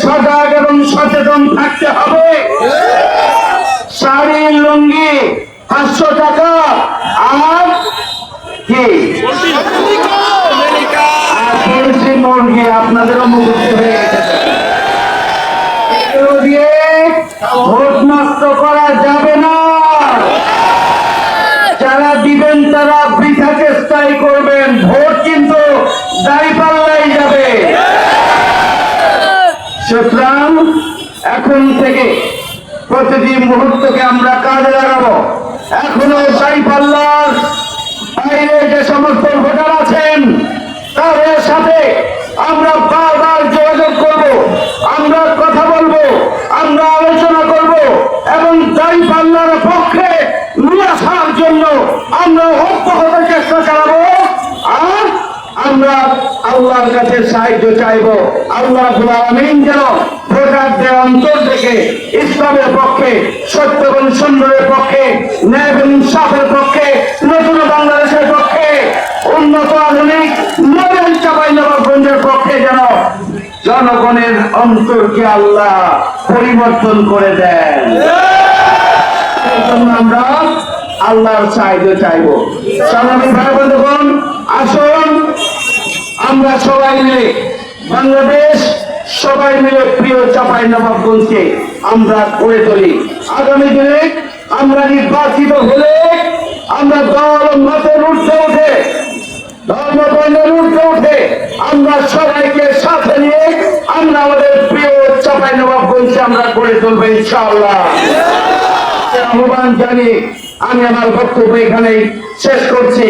সজাগ এবং সচেতন থাকতে হবে। শাড়ি লুঙ্গি 500 টাকা আর কি তুলসী মুরগি আপনাদেরও মুখস্থ হয়ে গেছে। এগুলো দিয়ে ভোট নষ্ট করা যাবে না। যারা দিবেন তারা বৃথা চেষ্টাই করবেন, ভোট কিন্তু দাঁড়িপাল্লাই যাবে। সুতরাং এখন থেকে প্রতিটি মুহূর্তকে আমরা কাজে লাগাবো। এখনো দাঁড়িপাল্লার বাইরে যে সমস্ত ভোটার আছেন তাদের সাথে আমরা বারবার যোগাযোগ করব, আমরা কথা বলবো, আমরা আলোচনা করব এবং দাঁড়িপাল্লার পক্ষে নিয়ে আসার জন্য আমরা অব্যাহত চেষ্টা চালাবো। আর আমরা আল্লাহর কাছে সাহায্য চাইবো। আল্লাহ রাব্বুল আলামিন যেন ভোটারদের অন্তর থেকে ইসলামের পক্ষে, সত্য এবং সুন্দরের পক্ষে, ন্যায় এবং ইনসাফের পক্ষে, নতুন বাংলাদেশের পক্ষে, উন্নত আধুনিক মডেল চাঁপাইনবাবগঞ্জের পক্ষে যেন জনগণের অন্তরকে আল্লাহ পরিবর্তন করে দেন। এই জন্য আমরা আল্লাহর সাহায্য চাইবো। সংগ্রামী ভাই বন্ধুগণ, আসুন আমরা সবাই মিলে বাংলাদেশ, সবাই মিলে প্রিয় চাঁপাইনবাবগঞ্জকে আমরা গড়ে তুলি। আগামী দিনে আমরা নির্বাচিত হলে আমরা দল মতের ঊর্ধ্বে উঠে, ধর্ম বর্ণের ঊর্ধ্বে উঠে আমরা সবাইকে সাথে নিয়ে আমরা আমাদের প্রিয় চাঁপাইনবাবগঞ্জকে আমরা গড়ে তুলবো ইনশাআল্লাহ। আহ্বান জানিয়ে আমি আমার বক্তব্য এখানেই শেষ করছি।